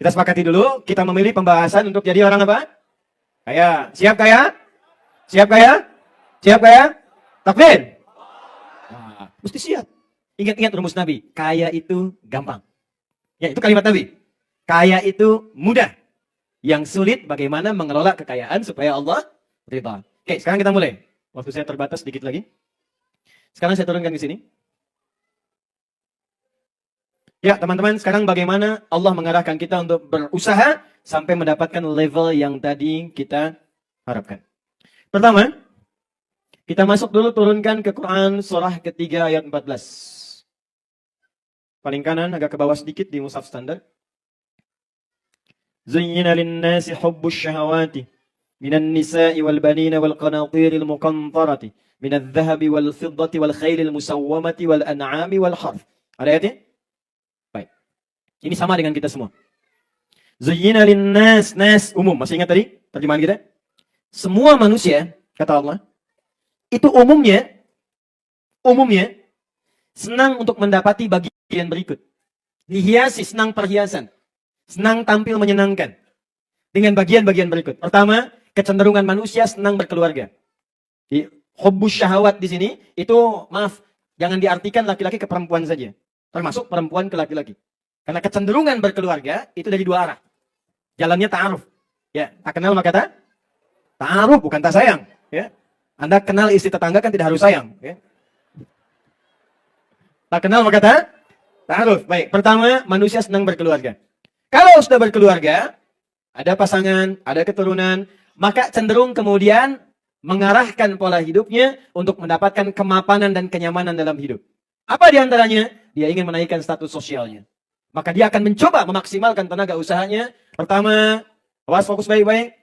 Kita sepakati dulu, kita memilih pembahasan untuk jadi orang apa? Kaya. Siap kaya? Siap kaya? Siap kaya? Takbir? Nah, mesti siap. Ingat-ingat rumus Nabi. Kaya itu gampang. Ya, itu kalimat Nabi. Kaya itu mudah. Yang sulit bagaimana mengelola kekayaan supaya Allah ridha. Oke, sekarang kita mulai. Waktu saya terbatas sedikit lagi. Sekarang saya turunkan ke sini. Ya, teman-teman, sekarang bagaimana Allah mengarahkan kita untuk berusaha sampai mendapatkan level yang tadi kita harapkan. Pertama, kita masuk dulu turunkan ke Quran surah ketiga ayat 14. Paling kanan agak ke bawah sedikit di mushaf standar. Zuyyina lin-nasi hubbus syahawati minan nisa'i wal banina wal qanatiril muqantarati minadh dhahabi wal fiddati wal khailil musawwamati wal an'ami wal harth. Ada ayatnya? Baik. Ini sama dengan kita semua. Zuyyina lin-nas, nas umum. Masih ingat tadi terjemahan kita? Semua manusia, kata Allah, itu umumnya senang untuk mendapati bagian berikut. Dihiasi, senang perhiasan. Senang tampil menyenangkan. Dengan bagian-bagian berikut. Pertama, kecenderungan manusia senang berkeluarga. Di hubbus syahawat di sini, itu maaf, jangan diartikan laki-laki ke perempuan saja. Termasuk perempuan ke laki-laki. Karena kecenderungan berkeluarga, itu dari dua arah. Jalannya ta'aruf. Ya, tak kenal maka ta'aruf, bukan tak sayang. Ya. Anda kenal istri tetangga kan tidak harus sayang. Ya. Tak kenal maka ta'aruf. Baik, pertama, manusia senang berkeluarga. Kalau sudah berkeluarga, ada pasangan, ada keturunan, maka cenderung kemudian mengarahkan pola hidupnya untuk mendapatkan kemapanan dan kenyamanan dalam hidup. Apa diantaranya? Dia ingin menaikkan status sosialnya. Maka dia akan mencoba memaksimalkan tenaga usahanya. Pertama, awas fokus baik-baik.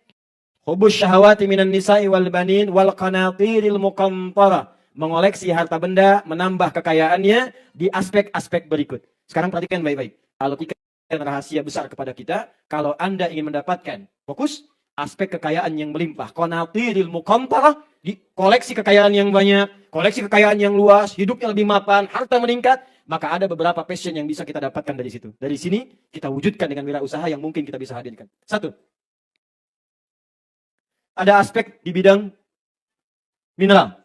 Hubbus syahawati minan nisa'i wal banin wal qanatiril muqantara. Mengoleksi harta benda, menambah kekayaannya di aspek-aspek berikut. Sekarang perhatikan baik-baik. Kalau rahasia besar kepada kita, kalau Anda ingin mendapatkan fokus aspek kekayaan yang melimpah, qanatiril muqantara, koleksi kekayaan yang banyak, koleksi kekayaan yang luas, hidupnya lebih mapan, harta meningkat, maka ada beberapa passion yang bisa kita dapatkan dari situ. Dari sini kita wujudkan dengan wirausaha yang mungkin kita bisa hadirkan. Satu, ada aspek di bidang mineral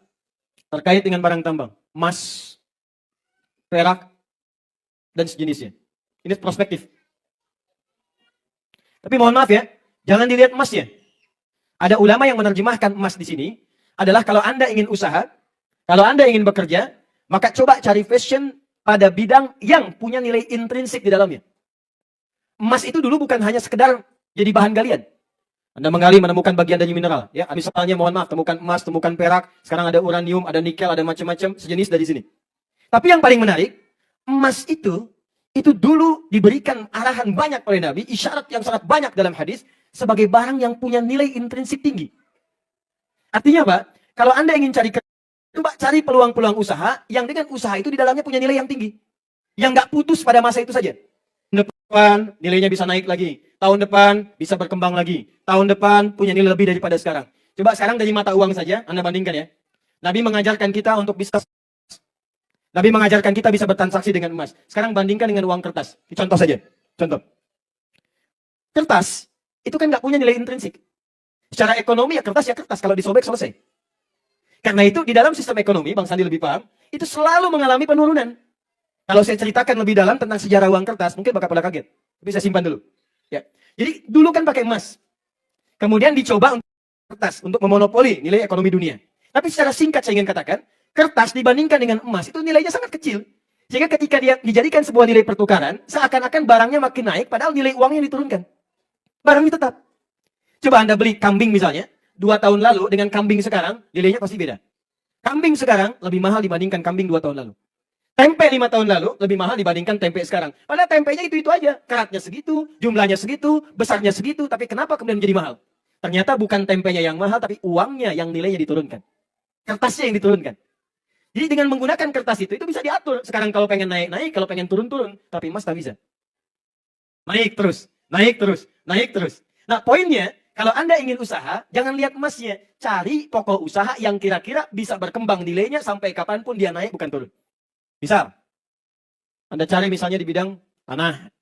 terkait dengan barang tambang, emas, perak, dan sejenisnya. Ini prospektif. Tapi mohon maaf ya, jangan dilihat emasnya. Ada ulama yang menerjemahkan emas di sini adalah kalau Anda ingin usaha, kalau Anda ingin bekerja, maka coba cari passion pada bidang yang punya nilai intrinsik di dalamnya. Emas itu dulu bukan hanya sekedar jadi bahan galian. Anda menggali menemukan bagian dari mineral. Ya, misalnya mohon maaf, temukan emas, temukan perak, sekarang ada uranium, ada nikel, ada macam-macam sejenis dari sini. Tapi yang paling menarik, emas itu dulu diberikan arahan banyak oleh Nabi, isyarat yang sangat banyak dalam hadis, sebagai barang yang punya nilai intrinsik tinggi. Artinya apa? Kalau Anda ingin coba cari peluang-peluang usaha, yang dengan usaha itu di dalamnya punya nilai yang tinggi. Yang nggak putus pada masa itu saja. Tahun depan nilainya bisa naik lagi. Tahun depan bisa berkembang lagi. Tahun depan punya nilai lebih daripada sekarang. Coba sekarang dari mata uang saja, Anda bandingkan ya. Nabi mengajarkan kita untuk bisa bertransaksi dengan emas. Sekarang bandingkan dengan uang kertas. Contoh saja. Contoh. Kertas, itu kan nggak punya nilai intrinsik. Secara ekonomi ya kertas kalau disobek selesai. Karena itu di dalam sistem ekonomi, Bang Sandi lebih paham, itu selalu mengalami penurunan. Kalau saya ceritakan lebih dalam tentang sejarah uang kertas, mungkin bakal pada kaget. Tapi saya simpan dulu. Ya. Jadi dulu kan pakai emas. Kemudian dicoba untuk kertas, untuk memonopoli nilai ekonomi dunia. Tapi secara singkat saya ingin katakan, kertas dibandingkan dengan emas itu nilainya sangat kecil. Sehingga ketika dia dijadikan sebuah nilai pertukaran, seakan-akan barangnya makin naik, padahal nilai uangnya diturunkan. Barangnya tetap. Coba Anda beli kambing misalnya, 2 tahun lalu dengan kambing sekarang, nilainya pasti beda. Kambing sekarang lebih mahal dibandingkan kambing 2 tahun lalu. Tempe 5 tahun lalu lebih mahal dibandingkan tempe sekarang. Padahal tempenya itu aja. Keratnya segitu, jumlahnya segitu, besarnya segitu, tapi kenapa kemudian menjadi mahal? Ternyata bukan tempenya yang mahal, tapi uangnya yang nilainya diturunkan. Kertasnya yang diturunkan. Jadi dengan menggunakan kertas itu bisa diatur. Sekarang kalau pengen naik-naik, kalau pengen turun-turun. Tapi emas tak bisa. Naik terus, naik terus, naik terus. Nah poinnya, kalau Anda ingin usaha, jangan lihat emasnya. Cari pokok usaha yang kira-kira bisa berkembang nilainya sampai kapanpun dia naik bukan turun. Misal, Anda cari misalnya di bidang tanah.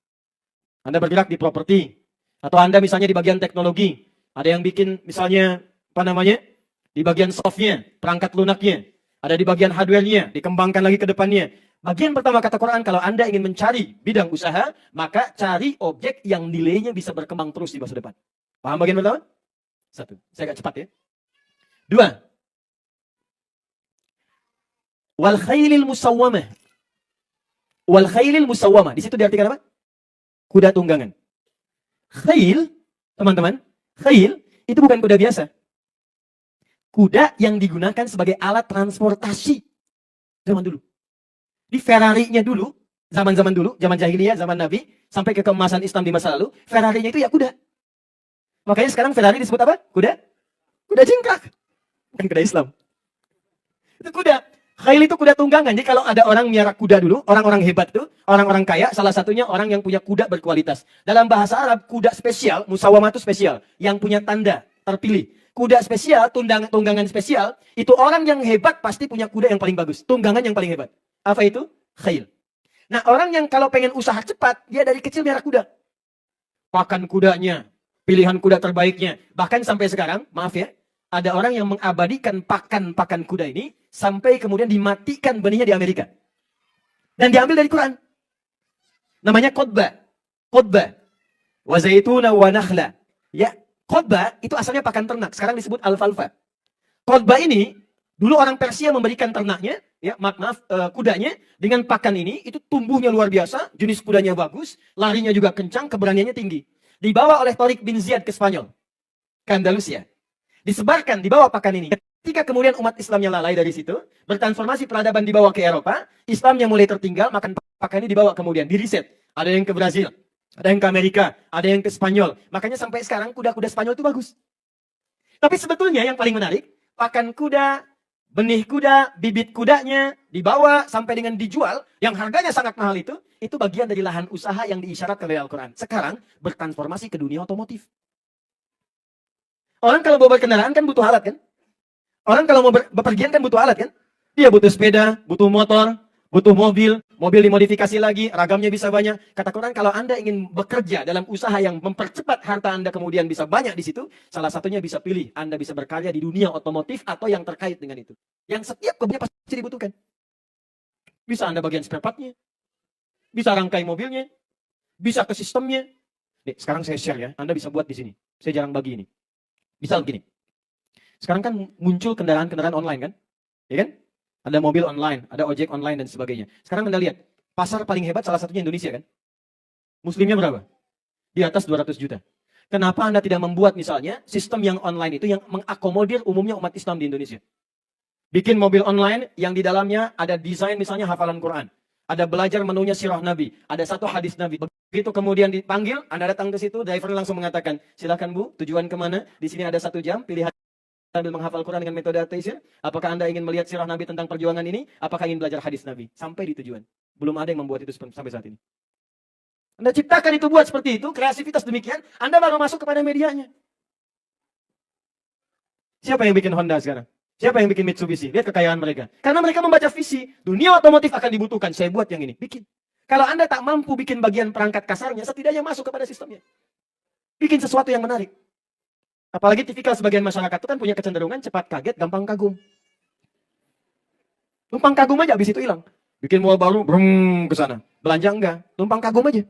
Anda bergerak di properti, atau Anda misalnya di bagian teknologi, ada yang bikin misalnya apa namanya di bagian softnya, perangkat lunaknya, ada di bagian hardware-nya, dikembangkan lagi ke depannya. Bagian pertama kata Quran, kalau Anda ingin mencari bidang usaha, maka cari objek yang nilainya bisa berkembang terus di masa depan. Paham bagian pertama? Satu, saya agak cepat ya. Dua, wal khailil musawwamah. Wal khailil musawwamah. Di situ diartikan apa? Kuda tunggangan. Khail, teman-teman, khail itu bukan kuda biasa. Kuda yang digunakan sebagai alat transportasi zaman dulu. Di Ferrari-nya dulu, zaman-zaman dulu, zaman jahiliyah, zaman Nabi, sampai ke keemasan Islam di masa lalu, Ferrari-nya itu ya kuda. Makanya sekarang Ferrari disebut apa? Kuda? Kuda jingkrak. Bukan kuda Islam. Itu kuda. Khail itu kuda tunggangan. Jadi kalau ada orang miara kuda dulu, orang-orang hebat tuh, orang-orang kaya, salah satunya orang yang punya kuda berkualitas. Dalam bahasa Arab, kuda spesial, musawamah itu spesial, yang punya tanda terpilih. Kuda spesial, tunggangan spesial, itu orang yang hebat pasti punya kuda yang paling bagus, tunggangan yang paling hebat. Apa itu? Khail. Nah, orang yang kalau pengen usaha cepat, dia dari kecil miara kuda. Pakan kudanya, pilihan kuda terbaiknya. Bahkan sampai sekarang, maaf ya, ada orang yang mengabadikan pakan kuda ini sampai kemudian dimatikan benihnya di Amerika. Dan diambil dari Quran. Namanya khotbah. Khotbah. Wa zaituna wa nakhla. Ya, khotbah itu asalnya pakan ternak. Sekarang disebut alfalfa. Khotbah ini, dulu orang Persia memberikan ternaknya, ya maaf, kudanya, dengan pakan ini, itu tumbuhnya luar biasa, jenis kudanya bagus, larinya juga kencang, keberaniannya tinggi. Dibawa oleh Tariq bin Ziyad ke Spanyol, ke Andalusia. Disebarkan di bawah pakan ini. Ketika kemudian umat Islamnya lalai dari situ, bertransformasi peradaban dibawa ke Eropa, Islamnya mulai tertinggal, makan pakan ini dibawa kemudian, diriset. Ada yang ke Brazil, ada yang ke Amerika, ada yang ke Spanyol. Makanya sampai sekarang kuda-kuda Spanyol itu bagus. Tapi sebetulnya yang paling menarik, pakan kuda, benih kuda, bibit kudanya, dibawa sampai dengan dijual, yang harganya sangat mahal itu bagian dari lahan usaha yang diisyaratkan oleh Al-Quran. Sekarang bertransformasi ke dunia otomotif. Orang kalau bawa kendaraan kan butuh alat kan? Orang kalau mau bepergian kan butuh alat kan? Dia butuh sepeda, butuh motor, butuh mobil dimodifikasi lagi, ragamnya bisa banyak. Kata Quran, kalau Anda ingin bekerja dalam usaha yang mempercepat harta Anda kemudian bisa banyak di situ, salah satunya bisa pilih, Anda bisa berkarya di dunia otomotif atau yang terkait dengan itu. Yang setiap kebutuhan pasti dibutuhkan. Bisa Anda bagian spare part-nya, bisa rangkai mobilnya, bisa ke sistemnya. Nih, sekarang saya share ya, Anda bisa buat di sini. Saya jarang bagi ini. Misal gini, sekarang kan muncul kendaraan-kendaraan online kan? Ya kan? Ada mobil online, ada ojek online dan sebagainya. Sekarang Anda lihat, pasar paling hebat salah satunya Indonesia kan? Muslimnya berapa? Di atas 200 juta. Kenapa Anda tidak membuat misalnya sistem yang online itu yang mengakomodir umumnya umat Islam di Indonesia? Bikin mobil online yang di dalamnya ada desain misalnya hafalan Quran. Ada belajar menunya sirah Nabi. Ada satu hadis Nabi. Begitu kemudian dipanggil, Anda datang ke situ, driver langsung mengatakan, silakan Bu, tujuan kemana? Di sini ada 1 jam, pilihan sambil menghafal Quran dengan metode at-taisir. Apakah Anda ingin melihat sirah Nabi tentang perjuangan ini? Apakah ingin belajar hadis Nabi? Sampai di tujuan. Belum ada yang membuat itu sampai saat ini. Anda ciptakan itu buat seperti itu, kreativitas demikian, Anda baru masuk kepada medianya. Siapa yang bikin Honda sekarang? Siapa yang bikin Mitsubishi? Lihat kekayaan mereka. Karena mereka membaca visi. Dunia otomotif akan dibutuhkan. Saya buat yang ini. Bikin. Kalau Anda tak mampu bikin bagian perangkat kasarnya, setidaknya masuk kepada sistemnya. Bikin sesuatu yang menarik. Apalagi tipikal sebagian masyarakat itu kan punya kecenderungan cepat kaget, gampang kagum. Tumpang kagum aja, habis itu hilang. Bikin mall baru, brum ke sana. Belanja enggak. Tumpang kagum aja.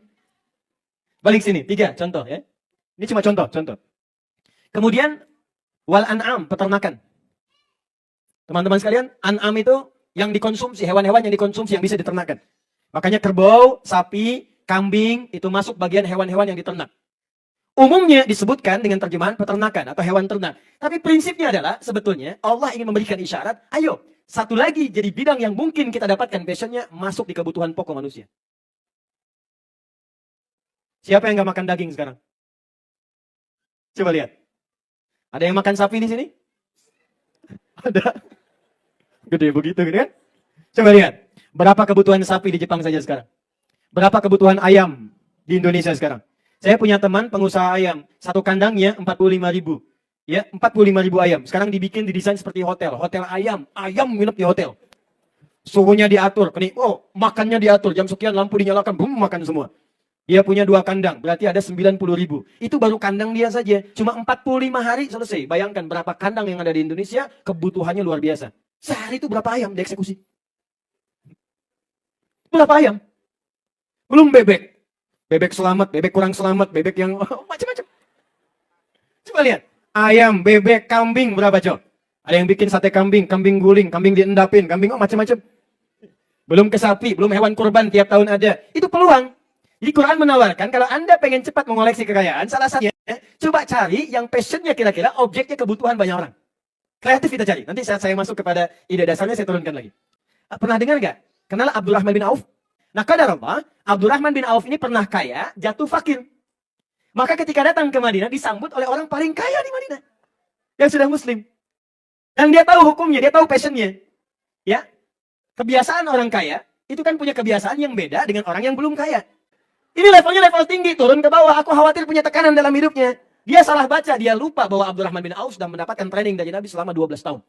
Balik sini, 3 contoh ya. Ini cuma contoh. Kemudian, wal an'am, peternakan. Teman-teman sekalian, an'am itu yang dikonsumsi, hewan-hewan yang dikonsumsi, yang bisa diternakan. Makanya kerbau, sapi, kambing, itu masuk bagian hewan-hewan yang diternak. Umumnya disebutkan dengan terjemahan peternakan atau hewan ternak. Tapi prinsipnya adalah, sebetulnya Allah ingin memberikan isyarat, ayo, satu lagi jadi bidang yang mungkin kita dapatkan passionnya, masuk di kebutuhan pokok manusia. Siapa yang gak makan daging sekarang? Coba lihat. Ada yang makan sapi di sini? Ada. Gede begitu gitu kan? Coba lihat. Berapa kebutuhan sapi di Jepang saja sekarang? Berapa kebutuhan ayam di Indonesia sekarang? Saya punya teman pengusaha ayam. Satu kandangnya 45.000. Ya, 45.000 ayam. Sekarang didesain seperti hotel. Hotel ayam. Ayam nginep di hotel. Suhunya diatur. Oh, makannya diatur. Jam sekian lampu dinyalakan. Boom, makan semua. Dia punya 2 kandang, berarti ada 90.000. Itu baru kandang dia saja. Cuma 45 hari selesai. Bayangkan berapa kandang yang ada di Indonesia, kebutuhannya luar biasa. Sehari itu berapa ayam dieksekusi? Berapa ayam? Belum bebek. Bebek selamat, bebek kurang selamat, bebek yang macam-macam. Coba lihat. Ayam, bebek, kambing berapa, Cok? Ada yang bikin sate kambing, kambing guling, kambing diendapin, kambing macam-macam. Belum ke sapi, belum hewan kurban tiap tahun ada. Itu peluang. Jadi Quran menawarkan kalau Anda pengen cepat mengoleksi kekayaan, salah satunya coba cari yang passionnya kira-kira objeknya kebutuhan banyak orang. Kreatif kita cari. Nanti saat saya masuk kepada ide dasarnya saya turunkan lagi. Pernah dengar nggak? Kenal Abdurrahman bin Auf? Nah, qadarullah, Abdurrahman bin Auf ini pernah kaya, jatuh fakir. Maka ketika datang ke Madinah disambut oleh orang paling kaya di Madinah yang sudah muslim. Dan dia tahu hukumnya, dia tahu passionnya. Ya. Kebiasaan orang kaya itu kan punya kebiasaan yang beda dengan orang yang belum kaya. Ini levelnya level tinggi, turun ke bawah. Aku khawatir punya tekanan dalam hidupnya. Dia salah baca, dia lupa bahwa Abdurrahman bin Auf sudah mendapatkan training dari Nabi selama 12 tahun.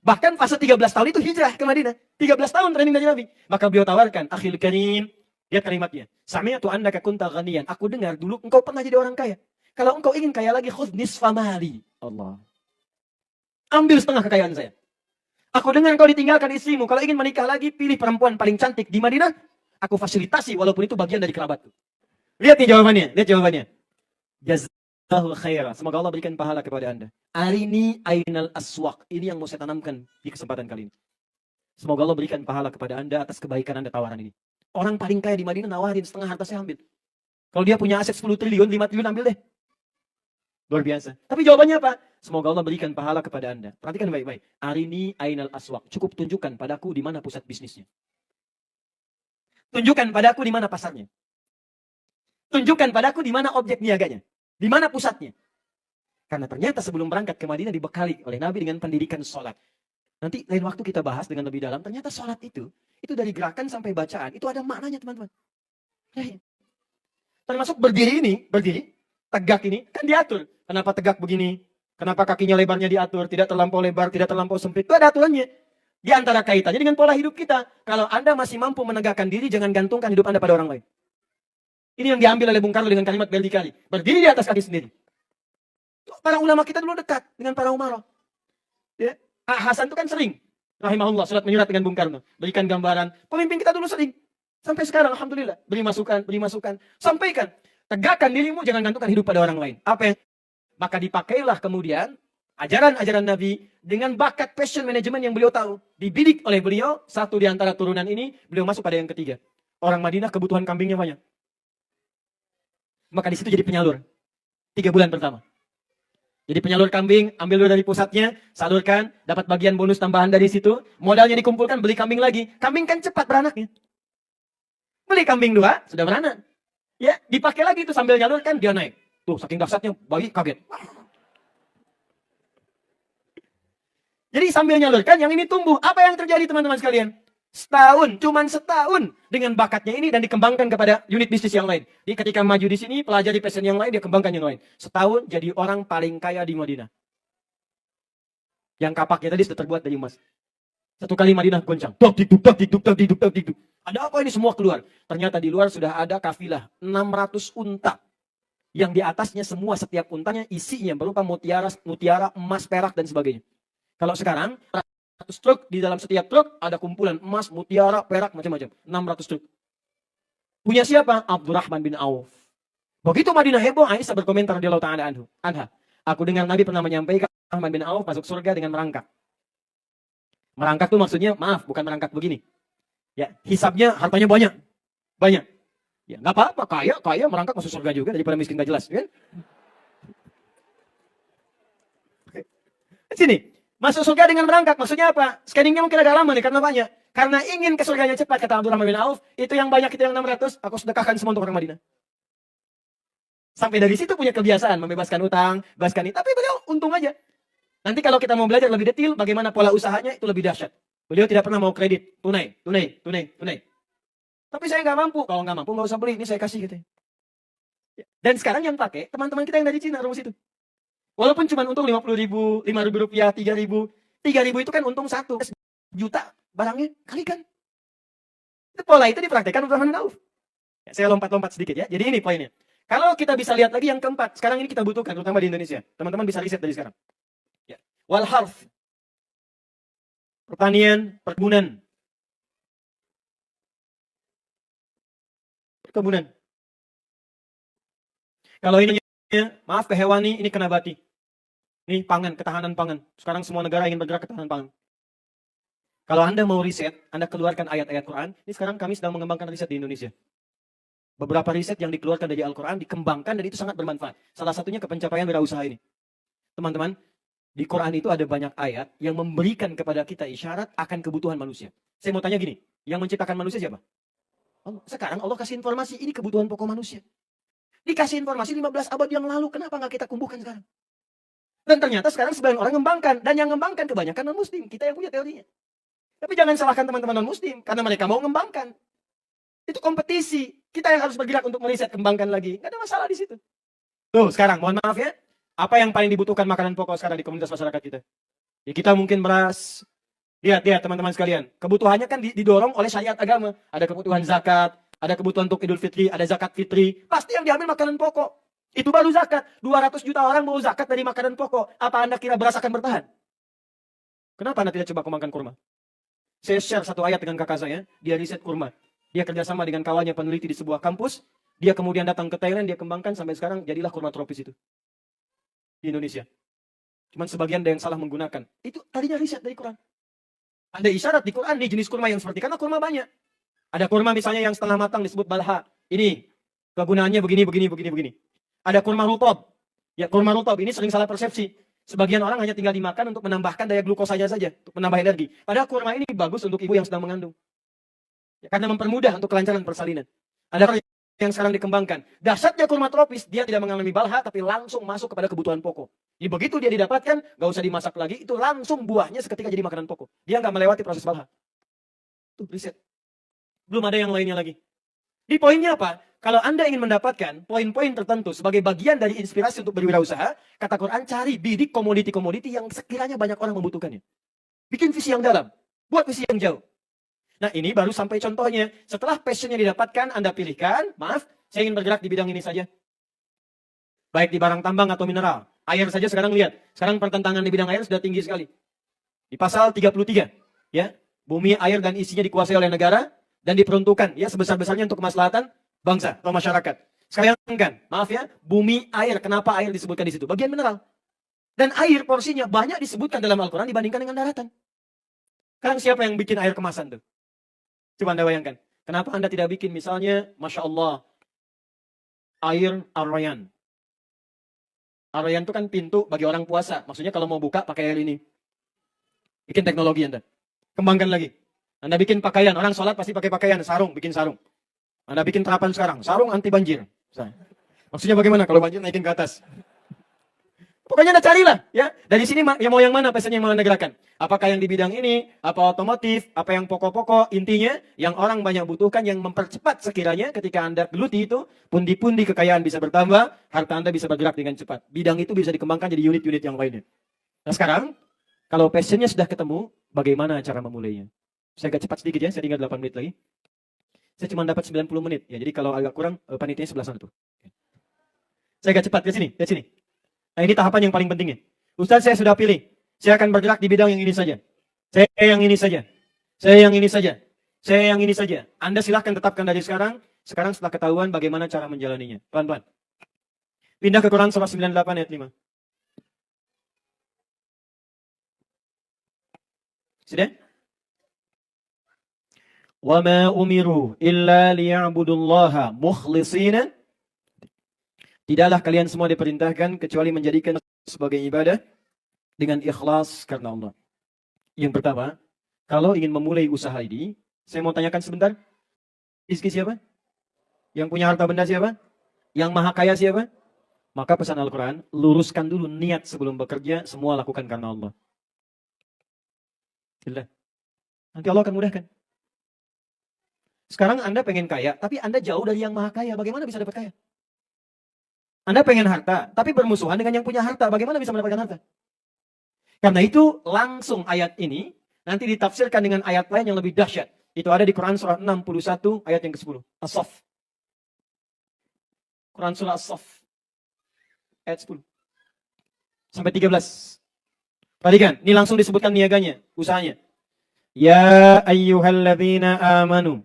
Bahkan fase 13 tahun itu hijrah ke Madinah. 13 tahun training dari Nabi. Maka beliau tawarkan, akhil karim, lihat kalimatnya. Sami'tu annaka kunta ghaniyan. Aku dengar dulu engkau pernah jadi orang kaya. Kalau engkau ingin kaya lagi, khudh nisfa mali. Allah. Ambil setengah kekayaan saya. Aku dengar engkau ditinggalkan istrimu. Kalau ingin menikah lagi, pilih perempuan paling cantik di Madinah. Aku fasilitasi walaupun itu bagian dari kerabatku. Lihat nih jawabannya. Lihat jawabannya. Jazakallahu khairan. Semoga Allah berikan pahala kepada Anda. Arini ainal aswaq. Ini yang mau saya tanamkan di kesempatan kali ini. Semoga Allah berikan pahala kepada Anda atas kebaikan Anda tawaran ini. Orang paling kaya di Madinah nawarin setengah harta saya ambil. Kalau dia punya aset 10 triliun, 5 triliun ambil deh. Luar biasa. Tapi jawabannya apa? Semoga Allah berikan pahala kepada Anda. Perhatikan baik-baik. Arini ainal aswaq. Cukup tunjukkan padaku di mana pusat bisnisnya. Tunjukkan padaku di mana pasarnya. Tunjukkan padaku di mana objek niaganya. Di mana pusatnya. Karena ternyata sebelum berangkat ke Madinah dibekali oleh Nabi dengan pendidikan sholat. Nanti lain waktu kita bahas dengan lebih dalam. Ternyata sholat itu dari gerakan sampai bacaan. Itu ada maknanya teman-teman. Termasuk berdiri, tegak ini, kan diatur. Kenapa tegak begini? Kenapa kakinya lebarnya diatur? Tidak terlampau lebar, tidak terlampau sempit. Itu ada aturannya. Di antara kaitannya dengan pola hidup kita. Kalau Anda masih mampu menegakkan diri, jangan gantungkan hidup Anda pada orang lain. Ini yang diambil oleh Bung Karno dengan kalimat berdikari. Berdiri di atas kaki sendiri. Para ulama kita dulu dekat dengan para umarah. Ya. Hasan itu kan sering. Rahimahullah, surat menyurat dengan Bung Karno. Berikan gambaran. Pemimpin kita dulu sering. Sampai sekarang, alhamdulillah. Beri masukan. Sampaikan. Tegakkan dirimu, jangan gantungkan hidup pada orang lain. Apa yang? Maka dipakailah kemudian ajaran-ajaran Nabi dengan bakat passion management yang beliau tahu. Dibidik oleh beliau, satu di antara turunan ini, beliau masuk pada yang ketiga. Orang Madinah kebutuhan kambingnya banyak. Maka di situ jadi penyalur. 3 bulan pertama. Jadi penyalur kambing, ambil dulu dari pusatnya, salurkan, dapat bagian bonus tambahan dari situ, modalnya dikumpulkan, beli kambing lagi. Kambing kan cepat beranaknya. Beli kambing 2, sudah beranak. Ya, dipakai lagi itu sambil nyalurkan, dia naik. Tuh, saking dahsyatnya, bayi kaget. Jadi sambil nyalurkan, yang ini tumbuh. Apa yang terjadi teman-teman sekalian? Cuman setahun dengan bakatnya ini dan dikembangkan kepada unit bisnis yang lain. Jadi ketika maju di sini, pelajari passion yang lain, dia kembangkan yang lain. Setahun jadi orang paling kaya di Madinah. Yang kapaknya tadi sudah terbuat dari emas. Satu kali Madinah goncang. Dok. Ada apa ini semua keluar? Ternyata di luar sudah ada kafilah 600 unta. Yang di atasnya semua setiap untanya isinya berupa mutiara, emas, perak dan sebagainya. Kalau sekarang 100 truk, di dalam setiap truk ada kumpulan emas, mutiara, perak, macam-macam. 600 truk. Punya siapa? Abdurrahman bin Auf. Begitu Madinah heboh, Aisyah berkomentar radhiyallahu ta'ala anha. Aku dengar Nabi pernah menyampaikan Abdurrahman bin Auf masuk surga dengan merangkak. Merangkak itu maksudnya, maaf, bukan merangkak begini. Ya, hisabnya hartanya banyak. Banyak. Ya, nggak apa-apa, kaya merangkak masuk surga juga daripada miskin gak jelas, kan? Sini. Masuk surga dengan merangkak, maksudnya apa? Scanningnya mungkin agak lama nih, karena banyak. Karena ingin ke surganya cepat, kata Abdurrahman bin Auf, itu yang banyak, itu yang 600, aku sedekahkan semua untuk orang Madinah. Sampai dari situ punya kebiasaan, membebaskan utang, bebaskan ini. Tapi beliau untung aja. Nanti kalau kita mau belajar lebih detail, bagaimana pola usahanya, itu lebih dahsyat. Beliau tidak pernah mau kredit, tunai. Tapi saya nggak mampu. Kalau nggak mampu, nggak usah beli, ini saya kasih gitu. Dan sekarang yang pakai, teman-teman kita yang dari Cina, rumus itu. Walaupun cuma untung 50.000, 5.000 rupiah, 3.000. 3.000 itu kan untung 1 juta barangnya, kalikan. Pola itu dipraktekkan Abdurrahman bin Auf. Saya lompat-lompat sedikit ya. Jadi ini poinnya. Kalau kita bisa lihat lagi yang keempat, sekarang ini kita butuhkan, terutama di Indonesia. Teman-teman bisa riset dari sekarang. Ya. Wal harf. Pertanian, perkebunan. Perkebunan. Kalau ini, maaf ke hewani, ini kena bati. Ini pangan, ketahanan pangan. Sekarang semua negara ingin bergerak ketahanan pangan. Kalau Anda mau riset, Anda keluarkan ayat-ayat Quran. Ini sekarang kami sedang mengembangkan riset di Indonesia. Beberapa riset yang dikeluarkan dari Al-Quran dikembangkan dan itu sangat bermanfaat. Salah satunya ke pencapaian wirausaha ini. Teman-teman, di Quran itu ada banyak ayat yang memberikan kepada kita isyarat akan kebutuhan manusia. Saya mau tanya gini, yang menciptakan manusia siapa? Allah. Sekarang Allah kasih informasi, ini kebutuhan pokok manusia. Dikasih informasi 15 abad yang lalu, kenapa nggak kita kumpulkan sekarang? Dan ternyata sekarang sebagian orang ngembangkan, dan yang ngembangkan kebanyakan non-muslim. Kita yang punya teorinya. Tapi jangan salahkan teman-teman non-muslim, karena mereka mau ngembangkan. Itu kompetisi. Kita yang harus bergerak untuk meriset, kembangkan lagi. Nggak ada masalah di situ. Tuh, sekarang, mohon maaf ya. Apa yang paling dibutuhkan makanan pokok sekarang di komunitas masyarakat kita? Ya, kita mungkin beras. Lihat, teman-teman sekalian. Kebutuhannya kan didorong oleh syariat agama. Ada kebutuhan zakat, ada kebutuhan untuk Idul Fitri, ada zakat fitri. Pasti yang diambil makanan pokok. Itu baru zakat. 200 juta orang mau zakat dari makanan pokok. Apa Anda kira beras akan bertahan? Kenapa Anda tidak coba kembangkan kurma? Saya share satu ayat dengan kakak saya. Dia riset kurma. Dia kerjasama dengan kawannya peneliti di sebuah kampus. Dia kemudian datang ke Thailand, dia kembangkan sampai sekarang jadilah kurma tropis itu. Di Indonesia. Cuman sebagian ada yang salah menggunakan. Itu tadinya riset dari Quran. Ada isyarat di Quran, nih jenis kurma yang seperti, karena kurma banyak. Ada kurma misalnya yang setengah matang disebut balha. Ini kegunaannya begini. Ada kurma rutob. Ya, kurma rutob ini sering salah persepsi. Sebagian orang hanya tinggal dimakan untuk menambahkan daya glukosanya saja, untuk menambah energi. Padahal kurma ini bagus untuk ibu yang sedang mengandung. Ya, karena mempermudah untuk kelancaran persalinan. Ada yang sekarang dikembangkan. Dahsyatnya kurma tropis, dia tidak mengalami balha, tapi langsung masuk kepada kebutuhan pokok. Jadi begitu dia didapatkan, gak usah dimasak lagi, itu langsung buahnya seketika jadi makanan pokok. Dia nggak melewati proses balha. Tuh, riset. Belum ada yang lainnya lagi. Di poinnya apa? Kalau Anda ingin mendapatkan poin-poin tertentu sebagai bagian dari inspirasi untuk berwirausaha, kata Quran, cari bidik komoditi-komoditi yang sekiranya banyak orang membutuhkannya. Bikin visi yang dalam, buat visi yang jauh. Nah, ini baru sampai contohnya. Setelah passionnya didapatkan, Anda pilihkan, maaf, saya ingin bergerak di bidang ini saja. Baik di barang tambang atau mineral. Air saja sekarang lihat. Sekarang pertentangan di bidang air sudah tinggi sekali. Di pasal 33, ya, bumi, air, dan isinya dikuasai oleh negara, dan diperuntukkan, ya, sebesar-besarnya untuk kemaslahatan bangsa atau masyarakat. Sekalian kan, maaf ya, bumi, air, kenapa air disebutkan di situ? Bagian mineral. Dan air porsinya banyak disebutkan dalam Al-Quran dibandingkan dengan daratan. Sekarang siapa yang bikin air kemasan tuh? Coba Anda bayangkan. Kenapa Anda tidak bikin misalnya, Masya Allah, air Ar-Rayyan. Ar-Rayyan itu kan pintu bagi orang puasa. Maksudnya kalau mau buka pakai air ini. Bikin teknologi Anda. Kembangkan lagi. Anda bikin pakaian. Orang sholat pasti pakai pakaian. Sarung, bikin sarung. Anda bikin terapan sekarang. Sarung anti banjir. Maksudnya bagaimana kalau banjir naikin ke atas? Pokoknya Anda carilah, ya. Dari sini ya mau yang mana pesan yang mau Anda gerakan? Apakah yang di bidang ini, apa otomotif, apa yang pokok-pokok, intinya yang orang banyak butuhkan, yang mempercepat sekiranya ketika Anda geluti itu, pundi-pundi kekayaan bisa bertambah, harta Anda bisa bergerak dengan cepat. Bidang itu bisa dikembangkan jadi unit-unit yang lainnya. Nah sekarang, kalau passionnya sudah ketemu, bagaimana cara memulainya? Saya agak cepat sedikit ya, saya tinggal 8 menit lagi. Saya cuma dapat 90 menit, ya. Jadi kalau agak kurang, panitianya sebelah sana tuh. Saya agak cepat, lihat sini. Nah ini tahapan yang paling pentingnya. Ustaz, saya sudah pilih. Saya akan bergerak di bidang yang ini saja. Saya yang ini saja. Saya yang ini saja. Saya yang ini saja. Anda silahkan tetapkan dari sekarang. Sekarang setelah ketahuan bagaimana cara menjalaninya. Pelan-pelan. Pindah ke Quran surah 98 ayat 5. Sudah? وَمَا أُمِرُوا إِلَّا لِيَعْبُدُوا اللَّهَ مُخْلِصِينَ. Tidaklah kalian semua diperintahkan kecuali menjadikan sebagai ibadah dengan ikhlas karena Allah. Yang pertama, kalau ingin memulai usaha ini, saya mau tanyakan sebentar. Rizki siapa? Yang punya harta benda siapa? Yang maha kaya siapa? Maka pesan Al-Quran, luruskan dulu niat sebelum bekerja, semua lakukan karena Allah. Nanti Allah akan mudahkan. Sekarang Anda pengen kaya, tapi Anda jauh dari yang maha kaya. Bagaimana bisa dapat kaya? Anda pengen harta, tapi bermusuhan dengan yang punya harta. Bagaimana bisa mendapatkan harta? Karena itu langsung ayat ini nanti ditafsirkan dengan ayat lain yang lebih dahsyat. Itu ada di Quran surah 61 ayat yang ke-10. As-Saff. Quran surah As-Saff ayat 10 sampai 13. Perhatikan, ini langsung disebutkan niaganya, usahanya. Ya ayyuhalladzina amanu.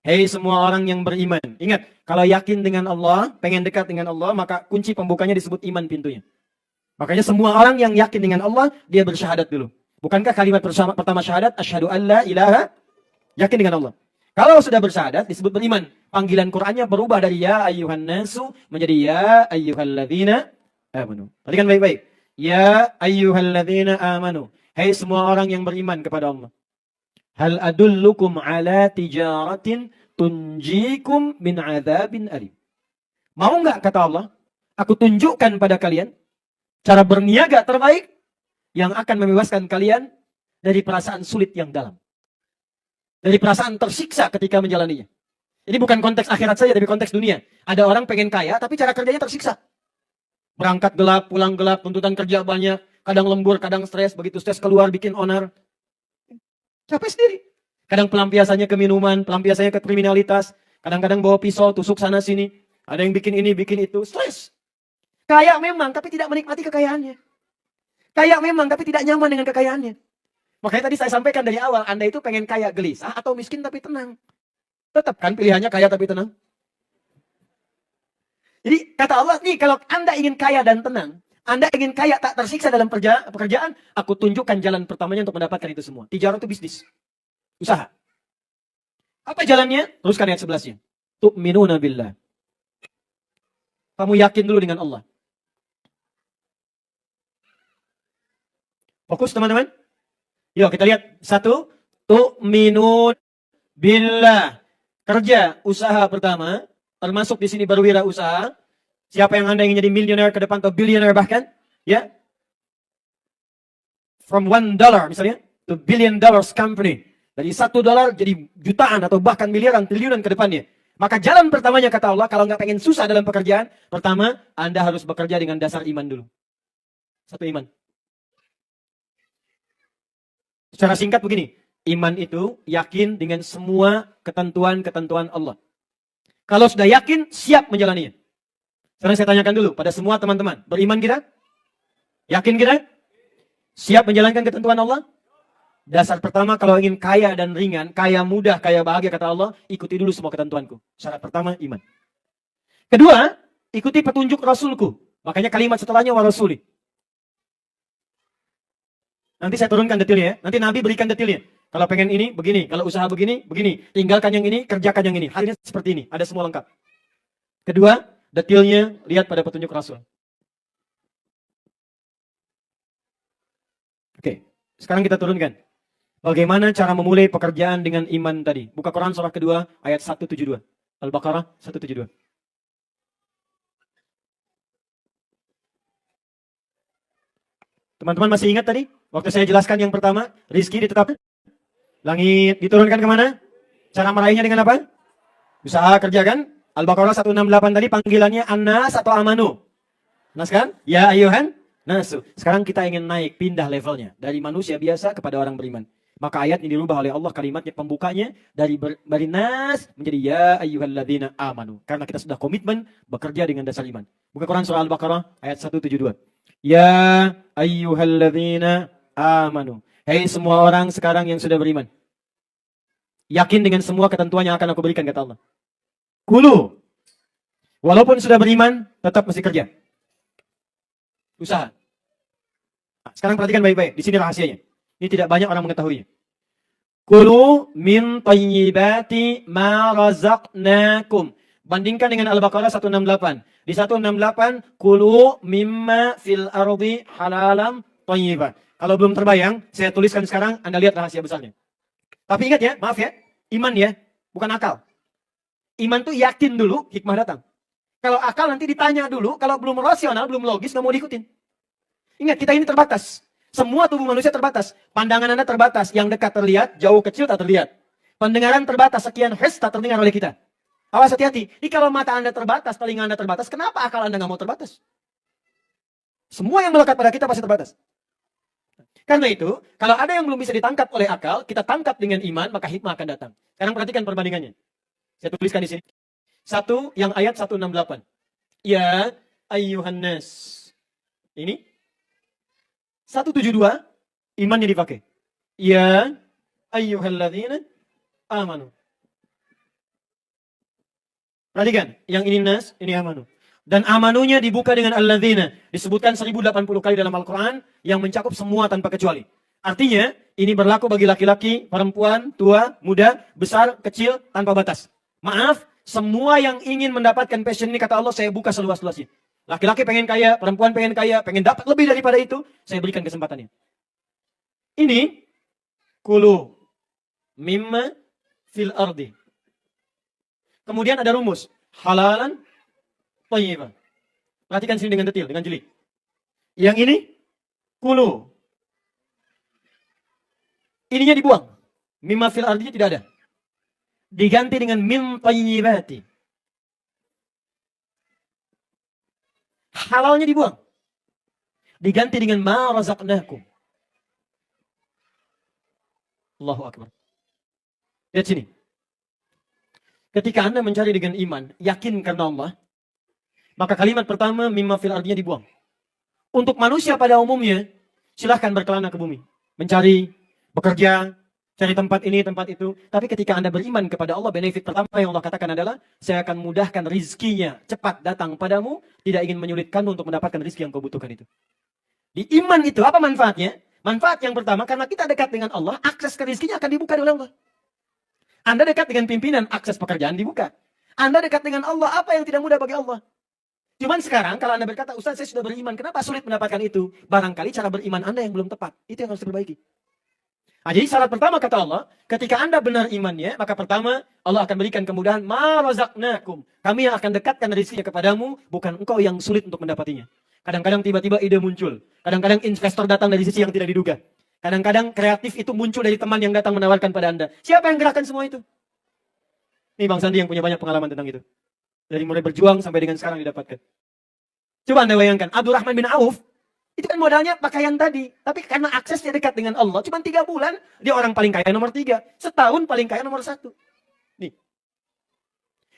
Hei semua orang yang beriman. Ingat, kalau yakin dengan Allah, pengen dekat dengan Allah, maka kunci pembukanya disebut iman pintunya. Makanya semua orang yang yakin dengan Allah, dia bersyahadat dulu. Bukankah kalimat pertama syahadat, asyhadu an la ilaha, yakin dengan Allah. Kalau sudah bersyahadat, disebut beriman. Panggilan Qur'annya berubah dari ya ayyuhan nasu menjadi ya ayyuhalladzina amanu. Perhatikan baik-baik. Ya ayyuhalladzina amanu. Hei semua orang yang beriman kepada Allah. Hal adullukum ala tijaratin tunjikum min adzabin alim. Mau nggak kata Allah, aku tunjukkan pada kalian cara berniaga terbaik yang akan membebaskan kalian dari perasaan sulit yang dalam. Dari perasaan tersiksa ketika menjalaninya. Ini bukan konteks akhirat saja, tapi konteks dunia. Ada orang pengen kaya, tapi cara kerjanya tersiksa. Berangkat gelap, pulang gelap, tuntutan kerja banyak, kadang lembur, kadang stres, begitu stres keluar bikin onar. Capek sendiri. Kadang pelampiasannya ke minuman, pelampiasannya ke kriminalitas, kadang-kadang bawa pisau, tusuk sana sini. Ada yang bikin ini, bikin itu, stres. Kaya memang, tapi tidak menikmati kekayaannya. Kaya memang, tapi tidak nyaman dengan kekayaannya. Makanya tadi saya sampaikan dari awal, Anda itu pengen kaya gelisah atau miskin tapi tenang. Tetap kan pilihannya kaya tapi tenang. Jadi kata Allah, nih kalau Anda ingin kaya dan tenang, Anda ingin kaya tak tersiksa dalam pekerjaan, aku tunjukkan jalan pertamanya untuk mendapatkan itu semua. Tijarah itu bisnis. Usaha. Apa jalannya? Teruskan ayat 11-nya. Tu'minuna billah. Kamu yakin dulu dengan Allah. Fokus teman-teman. Yuk kita lihat. 1. Tu'minun billah. Kerja, usaha pertama. Termasuk di sini berwirausaha. Siapa yang Anda ingin jadi miliuner ke depan atau billionaire bahkan? Ya. From $1 misalnya. To $1 billion company. Dari $1 jadi jutaan atau bahkan miliaran, triliunan ke depannya. Maka jalan pertamanya kata Allah, kalau nggak pengen susah dalam pekerjaan, pertama, Anda harus bekerja dengan dasar iman dulu. Satu iman. Secara singkat begini, iman itu yakin dengan semua ketentuan-ketentuan Allah. Kalau sudah yakin, siap menjalaninya. Sekarang saya tanyakan dulu pada semua teman-teman, beriman kita? Yakin kita? Siap menjalankan ketentuan Allah? Dasar pertama kalau ingin kaya dan ringan, kaya mudah, kaya bahagia kata Allah, ikuti dulu semua ketentuanku. Syarat pertama, iman. Kedua, ikuti petunjuk Rasulku. Makanya kalimat setelahnya wa rasuli. Nanti saya turunkan detailnya ya. Nanti Nabi berikan detailnya. Kalau pengen ini, begini. Kalau usaha begini, begini. Tinggalkan yang ini, kerjakan yang ini. Halnya seperti ini. Ada semua lengkap. Kedua, detailnya lihat pada petunjuk Rasul. Oke, sekarang kita turunkan. Bagaimana cara memulai pekerjaan dengan iman tadi? Buka Quran surah kedua ayat 172. Al-Baqarah 172. Teman-teman masih ingat tadi? Waktu saya jelaskan yang pertama, rizki ditetapkan. Langit diturunkan kemana? Cara meraihnya dengan apa? Usaha kerja kan? Al-Baqarah 168 tadi panggilannya An-Nas atau Amanu. Nas kan? Ya ayuhan nasu. Sekarang kita ingin naik, pindah levelnya. Dari manusia biasa kepada orang beriman. Maka ayat ini dirubah oleh Allah, kalimatnya pembukanya dari nas menjadi ya ayyuhalladzina amanu. Karena kita sudah komitmen bekerja dengan dasar iman. Buka Quran surah Al-Baqarah ayat 172. Ya ayyuhalladzina amanu. Hei semua orang sekarang yang sudah beriman. Yakin dengan semua ketentuan yang akan aku berikan kata Allah. Kulu. Walaupun sudah beriman, tetap mesti kerja. Usaha. Nah, sekarang perhatikan baik-baik. Di sini rahasianya. Ini tidak banyak orang mengetahuinya. Kulu min tayyibati ma razaqnakum. Bandingkan dengan Al-Baqarah 168. Di 168, kulu mimma fil ardi halalam tayyiban. Kalau belum terbayang, saya tuliskan sekarang, Anda lihat rahasia besarnya. Tapi ingat ya, maaf ya, iman ya, bukan akal. Iman tuh yakin dulu, hikmah datang. Kalau akal nanti ditanya dulu, kalau belum rasional, belum logis, nggak mau diikutin. Ingat, kita ini terbatas. Semua tubuh manusia terbatas. Pandangan Anda terbatas. Yang dekat terlihat, jauh kecil tak terlihat. Pendengaran terbatas, sekian hertz tak terdengar oleh kita. Awas hati-hati. Ini kalau mata Anda terbatas, telinga Anda terbatas, kenapa akal Anda nggak mau terbatas? Semua yang melekat pada kita pasti terbatas. Karena itu, kalau ada yang belum bisa ditangkap oleh akal, kita tangkap dengan iman, maka hikmah akan datang. Sekarang perhatikan perbandingannya. Saya tuliskan di sini. Satu, yang ayat 168. Ya ayyuhan nas. Ini 172 imannya dipakai. Ya ayyuhalladzina amanu. Perhatikan, yang ini nas, ini amanu. Dan amanunya dibuka dengan alladzina. Disebutkan 1080 kali dalam Al-Quran yang mencakup semua tanpa kecuali. Artinya, ini berlaku bagi laki-laki, perempuan, tua, muda, besar, kecil, tanpa batas. Maaf, semua yang ingin mendapatkan passion ini, kata Allah, saya buka seluas-luasnya. Laki-laki pengen kaya, perempuan pengen kaya, pengen dapat lebih daripada itu, saya berikan kesempatannya. Ini, kulu mimma fil ardi. Kemudian ada rumus, halalan thayyiban. Perhatikan sini dengan detail, dengan jeli. Yang ini, kulu. Ininya dibuang. Mimma fil ardi tidak ada. Diganti dengan min thayyibati. Halalnya dibuang. Diganti dengan ma razaqnakum. Allahu Akbar. Lihat sini. Ketika Anda mencari dengan iman, yakin karena Allah, maka kalimat pertama mimma fil ardinya dibuang. Untuk manusia pada umumnya, silahkan berkelana ke bumi. Mencari, bekerja, cari tempat ini, tempat itu. Tapi ketika Anda beriman kepada Allah, benefit pertama yang Allah katakan adalah, saya akan mudahkan rizkinya cepat datang padamu, tidak ingin menyulitkanmu untuk mendapatkan rizki yang kau butuhkan itu. Di iman itu, apa manfaatnya? Manfaat yang pertama, karena kita dekat dengan Allah, akses ke rizkinya akan dibuka oleh Allah. Anda dekat dengan pimpinan, akses pekerjaan dibuka. Anda dekat dengan Allah, apa yang tidak mudah bagi Allah? Cuman sekarang, kalau Anda berkata, Ustaz, saya sudah beriman, kenapa sulit mendapatkan itu? Barangkali cara beriman Anda yang belum tepat. Itu yang harus diperbaiki. Nah, jadi syarat pertama kata Allah, ketika Anda benar imannya, maka pertama, Allah akan berikan kemudahan, ma razaqnakum. Kami yang akan dekatkan rezekinya kepadamu, bukan engkau yang sulit untuk mendapatinya. Kadang-kadang tiba-tiba ide muncul. Kadang-kadang investor datang dari sisi yang tidak diduga. Kadang-kadang kreatif itu muncul dari teman yang datang menawarkan pada Anda. Siapa yang gerakkan semua itu? Ini Bang Sandi yang punya banyak pengalaman tentang itu. Dari mulai berjuang sampai dengan sekarang didapatkan. Coba Anda bayangkan, Abdurrahman bin Auf, itu kan modalnya pakaian tadi. Tapi karena aksesnya dekat dengan Allah, cuma 3 bulan, dia orang paling kaya nomor 3. Setahun paling kaya nomor 1. Nih.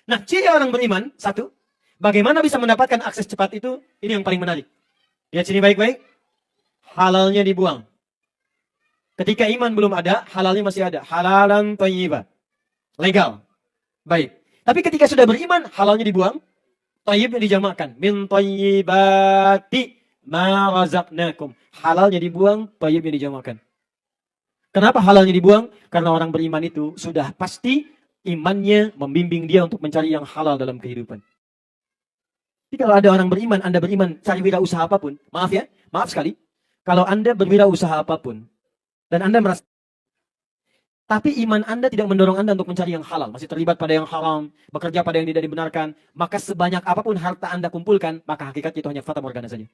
Nah, ciri orang beriman, 1, bagaimana bisa mendapatkan akses cepat itu, ini yang paling menarik. Lihat sini baik-baik. Halalnya dibuang. Ketika iman belum ada, halalnya masih ada. Halalan thayyiban. Legal. Baik. Tapi ketika sudah beriman, halalnya dibuang. Thayyibnya dijamakkan. Min thayyibati ma razaqnakum. Halalnya dibuang, thayyibnya dijamakkan. Kenapa halalnya dibuang? Karena orang beriman itu sudah pasti imannya membimbing dia untuk mencari yang halal dalam kehidupan. Jadi kalau ada orang beriman, Anda beriman cari wirausaha apapun. Maaf ya, maaf sekali. Kalau Anda berwirausaha apapun, dan Anda merasa, tapi iman Anda tidak mendorong Anda untuk mencari yang halal, masih terlibat pada yang haram, bekerja pada yang tidak dibenarkan, maka sebanyak apapun harta Anda kumpulkan, maka hakikatnya itu hanya fata morgana saja.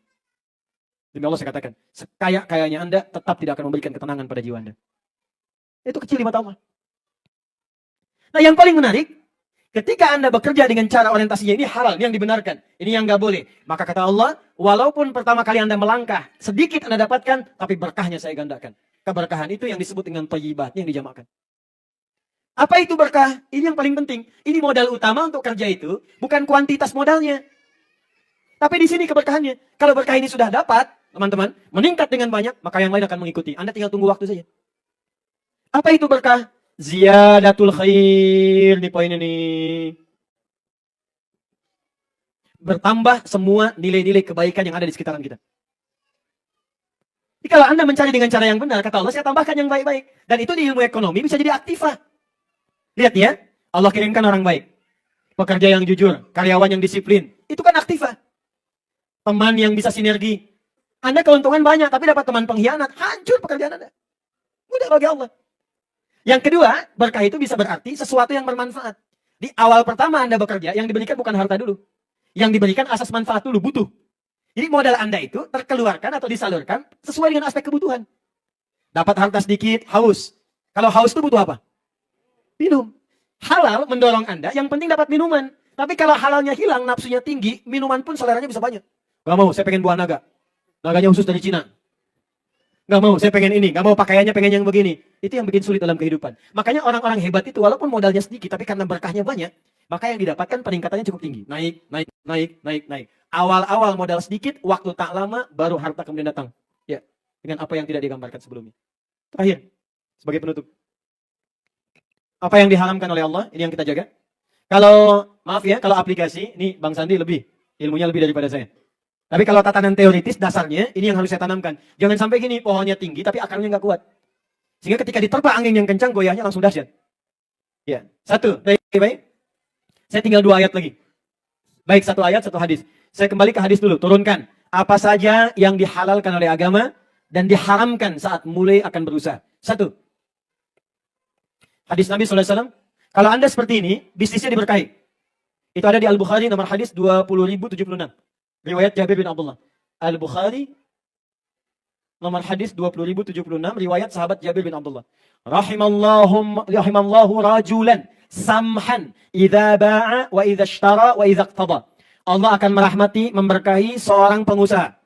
Demi Allah saya katakan, sekaya-kayanya Anda tetap tidak akan memberikan ketenangan pada jiwa Anda. Itu kecil di mata Allah. Nah, yang paling menarik, ketika Anda bekerja dengan cara orientasinya ini halal, ini yang dibenarkan, ini yang nggak boleh. Maka kata Allah, walaupun pertama kali Anda melangkah, sedikit Anda dapatkan, tapi berkahnya saya gandakan. Keberkahan itu yang disebut dengan thayyibat, yang dijamakkan. Apa itu berkah? Ini yang paling penting. Ini modal utama untuk kerja itu, bukan kuantitas modalnya. Tapi di sini keberkahannya. Kalau berkah ini sudah dapat, teman-teman, meningkat dengan banyak, maka yang lain akan mengikuti. Anda tinggal tunggu waktu saja. Apa itu berkah? Ziyadatul khair. Ini poin ini. Bertambah semua nilai-nilai kebaikan yang ada di sekitaran kita. Jadi kalau Anda mencari dengan cara yang benar, kata Allah, saya tambahkan yang baik-baik. Dan itu di ilmu ekonomi bisa jadi aktiva. Lihat ya, Allah kirimkan orang baik. Pekerja yang jujur, karyawan yang disiplin. Itu kan aktiva. Teman yang bisa sinergi. Anda keuntungan banyak, tapi dapat teman pengkhianat. Hancur pekerjaan Anda. Mudah bagi Allah. Yang kedua, berkah itu bisa berarti sesuatu yang bermanfaat. Di awal pertama Anda bekerja, yang diberikan bukan harta dulu. Yang diberikan asas manfaat dulu, butuh. Jadi modal Anda itu terkeluarkan atau disalurkan sesuai dengan aspek kebutuhan. Dapat harta sedikit, haus. Kalau haus itu butuh apa? Minum. Halal mendorong Anda, yang penting dapat minuman. Tapi kalau halalnya hilang, nafsunya tinggi, minuman pun seleranya bisa banyak. Gak mau, saya pengen buah naga. Naganya khusus dari Cina. Gak mau, saya pengen ini. Gak mau pakaiannya pengen yang begini. Itu yang bikin sulit dalam kehidupan. Makanya orang-orang hebat itu, walaupun modalnya sedikit, tapi karena berkahnya banyak, Maka yang didapatkan peningkatannya cukup tinggi. Naik, naik, naik, naik, naik. Awal-awal modal sedikit, waktu tak lama, baru harta kemudian datang. Ya, dengan apa yang tidak digambarkan sebelumnya. Terakhir, sebagai penutup. Apa yang diharamkan oleh Allah, ini yang kita jaga. Kalau, maaf ya, kalau aplikasi, ini Bang Sandi lebih, ilmunya lebih daripada saya. Tapi kalau tatanan teoritis, dasarnya, ini yang harus saya tanamkan. Jangan sampai gini, pohonnya tinggi, tapi akarnya nggak kuat. Sehingga ketika diterpa angin yang kencang, goyahnya langsung dahsyat. Ya, satu, baik. Saya tinggal 2 ayat lagi. Baik, 1 ayat, 1 hadis. Saya kembali ke hadis dulu, turunkan. Apa saja yang dihalalkan oleh agama, dan diharamkan saat mulai akan berusaha. 1. Hadis Nabi SAW, kalau Anda seperti ini, bisnisnya diberkahi. Itu ada di Al-Bukhari, nomor hadis 20.076. Riwayat Jabir bin Abdullah. Al-Bukhari, nomor hadis 20.076, riwayat sahabat Jabir bin Abdullah. Rahimallahu rajulan samhan idza ba'a wa idza ishtara wa idza iqtada. Allah akan merahmati, memberkahi seorang pengusaha,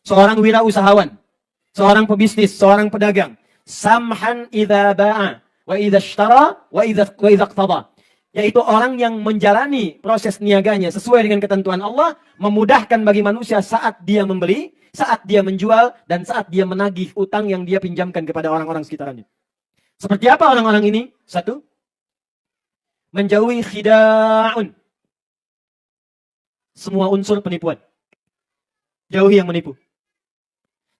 seorang wirausahawan, seorang pebisnis, seorang pedagang. Samhan idza ba'a wa idza ishtara wa idza iqtada. Yaitu orang yang menjalani proses niaganya sesuai dengan ketentuan Allah, memudahkan bagi manusia saat dia membeli, saat dia menjual, dan saat dia menagih utang yang dia pinjamkan kepada orang-orang sekitarnya. Seperti apa orang-orang ini? 1. Menjauhi khida'un. Semua unsur penipuan. Jauhi yang menipu.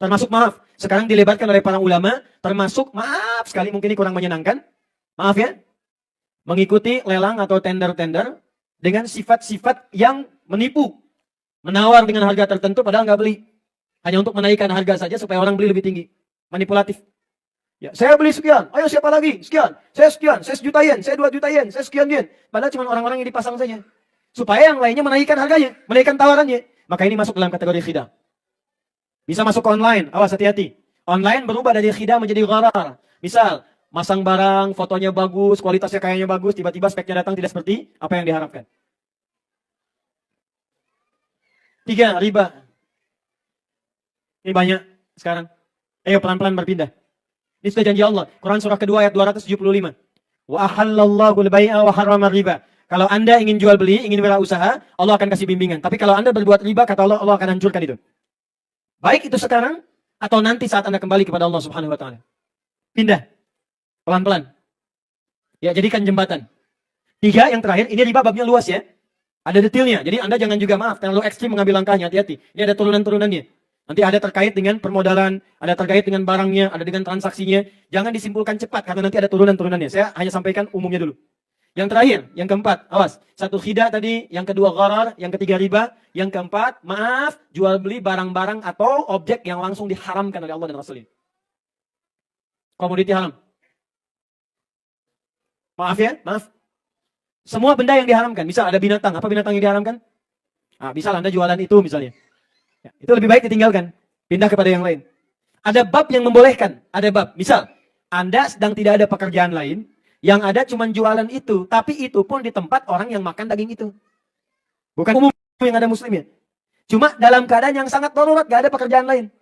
Termasuk, maaf, sekarang dilebarkan oleh para ulama, termasuk, maaf sekali, mungkin ini kurang menyenangkan. Maaf ya. Mengikuti lelang atau tender-tender dengan sifat-sifat yang menipu. Menawar dengan harga tertentu padahal nggak beli. Hanya untuk menaikkan harga saja supaya orang beli lebih tinggi. Manipulatif. Ya, saya beli sekian, ayo siapa lagi? Sekian, saya sejuta yen, saya 2 juta yen, saya sekian yen. Padahal cuma orang-orang yang dipasang saja. Supaya yang lainnya menaikkan harganya, menaikkan tawarannya. Maka ini masuk dalam kategori khidah. Bisa masuk ke online, awas hati-hati. Online berubah dari khidah menjadi gharar. Misal, masang barang, fotonya bagus, kualitasnya kayaknya bagus, tiba-tiba speknya datang tidak seperti apa yang diharapkan. 3, riba. Ini banyak sekarang. Ayo pelan-pelan berpindah. Ini sudah janji Allah. Quran surah kedua ayat 275. Wa ahallallahu al-bai'a wa harrama riba. Kalau Anda ingin jual beli, ingin wirausaha, Allah akan kasih bimbingan. Tapi kalau Anda berbuat riba, kata Allah, Allah akan hancurkan itu. Baik itu sekarang atau nanti saat Anda kembali kepada Allah Subhanahu wa taala. Pindah. Pelan-pelan. Ya, jadikan jembatan. 3, yang terakhir, ini riba babnya luas ya. Ada detailnya. Jadi Anda jangan juga, maaf, terlalu ekstrim mengambil langkahnya, hati-hati. Ini ada turunan-turunannya. Nanti ada terkait dengan permodalan, ada terkait dengan barangnya, ada dengan transaksinya. Jangan disimpulkan cepat karena nanti ada turunan-turunannya. Saya hanya sampaikan umumnya dulu. Yang terakhir, yang keempat, awas. 1 khidah tadi, yang kedua gharar, yang ketiga riba, yang keempat, maaf, jual beli barang-barang atau objek yang langsung diharamkan oleh Allah dan Rasulnya. Komoditi haram. Maaf ya, maaf. Semua benda yang diharamkan. Misal ada binatang. Apa binatang yang diharamkan? Misal Anda jualan itu misalnya. Ya, itu lebih baik ditinggalkan. Pindah kepada yang lain. Ada bab yang membolehkan. Ada bab. Misal, Anda sedang tidak ada pekerjaan lain. Yang ada cuma jualan itu. Tapi itu pun di tempat orang yang makan daging itu. Bukan umum yang ada muslimnya. Cuma dalam keadaan yang sangat darurat. Gak ada pekerjaan lain.